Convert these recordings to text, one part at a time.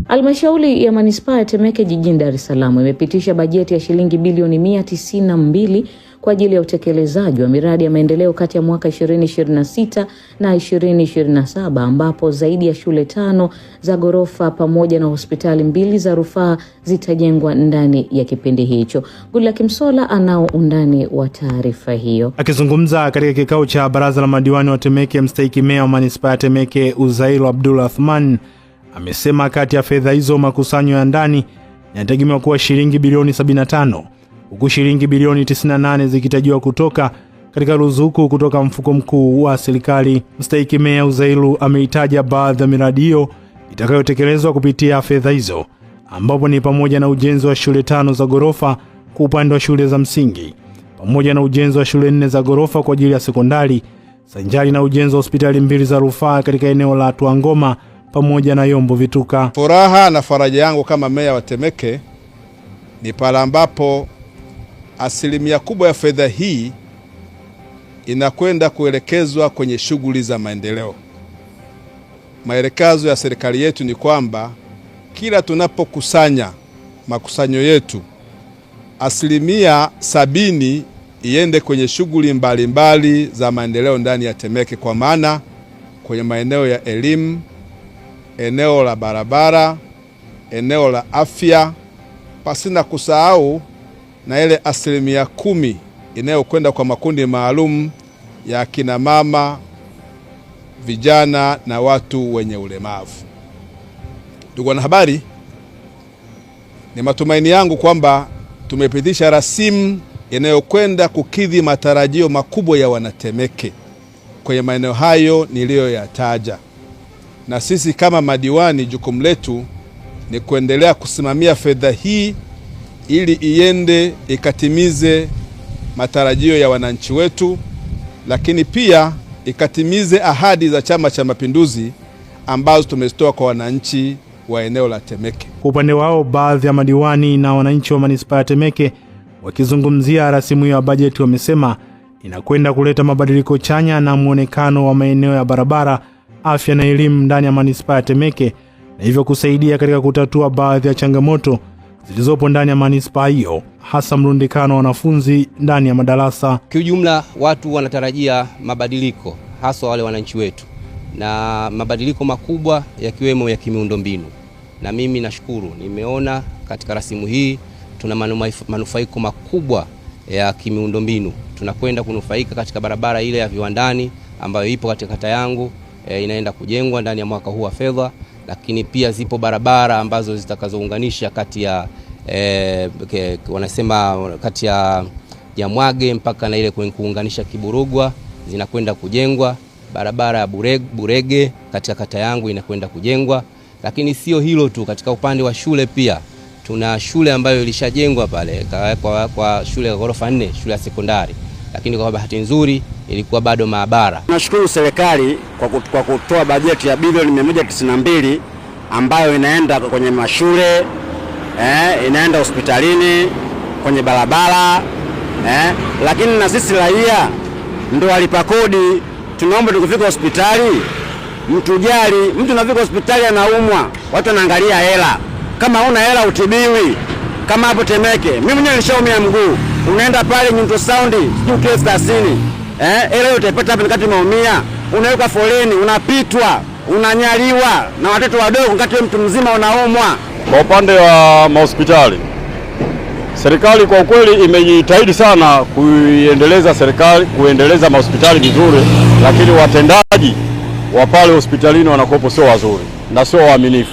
Halmashauri ya Manispaa ya Temeke jijini Dar es Salaam imepitisha bajeti ya shilingi bilioni 192 kwa ajili ya utekelezaji wa miradi ya maendeleo kati ya mwaka 2026 na 2027, ambapo zaidi ya shule 5 za ghorofa pamoja na hospitali 2 za rufaa zitajengwa ndani ya kipindi hicho. Goodluck Msolla anao undani wa taarifa hiyo. Akizungumza katika kikao cha baraza la madiwani wa Temeke, mstahiki meya wa Manispaa ya Temeke Uzairu Abdul Athman amesema kati ya fedha hizo makusanyo ya ndani yanategemewa kuwa shilingi bilioni 75, huku shilingi bilioni 98 zikitarajiwa kutoka katika ruzuku kutoka mfuko mkuu wa serikali. Mstahiki meya Uzairu ameitaja baadhi ya miradi hiyo itakayotekelezwa kupitia fedha hizo, ambapo ni pamoja na ujenzi wa shule 5 za ghorofa kwa upande wa shule za msingi, pamoja na ujenzi wa shule 4 za ghorofa kwa ajili ya sekondari, sanjari na ujenzi wa hospitali 2 za rufaa katika eneo la Tuangoma pamoja na Yombo Vituka. Furaha na faraja yangu kama meya wa Temeke ni pale ambapo asilimia kubwa ya fedha hii inakwenda kuelekezwa kwenye shughuli za maendeleo. Maelekezo ya serikali yetu ni kwamba kila tunapokusanya makusanyo yetu, asilimia 70 iende kwenye shughuli mbalimbali za maendeleo ndani ya Temeke, kwa maana kwenye maeneo ya elimu, eneo la barabara, eneo la afya, pasina kusahau na ile asilimia 10 inayokwenda kwa makundi maalum ya kina mama, vijana na watu wenye ulemavu. Ndugu wanahabari, ni matumaini yangu kwamba tumepitisha rasimu inayokwenda kukidhi matarajio makubwa ya wanatemeke kwenye maeneo hayo niliyoyataja. Na sisi kama madiwani, jukumu letu ni kuendelea kusimamia fedha hii ili iende ikatimize matarajio ya wananchi wetu, lakini pia ikatimize ahadi za Chama cha Mapinduzi ambazo tumezitoa kwa wananchi wa eneo la Temeke. Kwa upande wao, baadhi ya madiwani na wananchi wa Manispaa ya Temeke wakizungumzia rasimu ya bajeti wamesema inakwenda kuleta mabadiliko chanya na muonekano wa maeneo ya barabara, afya na elimu ndani ya Manispaa ya Temeke, na hivyo kusaidia katika kutatua baadhi ya changamoto zilizopo ndani ya manispaa hiyo, hasa mrundikano wa wanafunzi ndani ya madarasa. Kiujumla watu wanatarajia mabadiliko, hasa wale wananchi wetu, na mabadiliko makubwa yakiwemo ya kimiundombinu. Na mimi nashukuru, nimeona katika rasimu hii tuna manufaiko makubwa ya kimiundombinu. Tunakwenda kunufaika katika barabara ile ya Viwandani ambayo ipo katika kata yangu, inaenda kujengwa ndani ya mwaka huu wa fedha, lakini pia zipo barabara ambazo zitakazounganisha kati ya wanasema kati ya Mwage mpaka na ile kuunganisha Kiburugwa zinakwenda kujengwa. Barabara ya Burege katika kata yangu inakwenda kujengwa. Lakini sio hilo tu, katika upande wa shule pia tuna shule ambayo ilishajengwa pale kwa shule ya ghorofa 4, shule ya sekondari, lakini kwa bahati nzuri ilikuwa bado maabara. Nashukuru serikali kwa kutoa bajeti ya bilioni 192 ambayo inaenda kwenye mashule, inaenda hospitalini, kwenye barabara, lakini na sisi raia ndo walipa kodi. Tunaomba tukifika hospitali mtujali. Mtu anafika hospitali anaumwa, watu wanaangalia hela. Kama una hela utibiwi. Kama hapo Temeke, mimi mwenyewe nishaumia mguu. Unaenda pale ultrasound, sijui kesi 30. Hela utapata hapo wakati umeumia. Unaweka foleni, unapitwa, unanyaliwa na watoto wadogo wakati mtu mzima unaumwa. Kwa upande wa hospitali, serikali kwa kweli imejitahidi sana kuendeleza hospitali vizuri, lakini watendaji wa pale hospitalini wanakopo sio wazuri na sio waaminifu.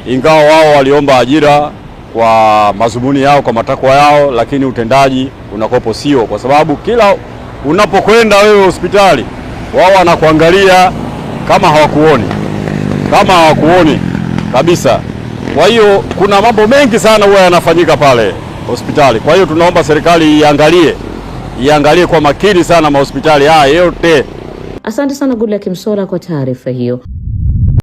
Ingawa wao waliomba ajira kwa mazumuni yao, kwa matakwa yao, lakini utendaji unakopo sio, kwa sababu kila unapokwenda wewe hospitali wao wanakuangalia kama hawakuoni kabisa. Kwa hiyo kuna mambo mengi sana huwa yanafanyika pale hospitali. Kwa hiyo tunaomba serikali iangalie kwa makini sana mahospitali haya yote. Asante sana Goodluck Msolla kwa taarifa hiyo.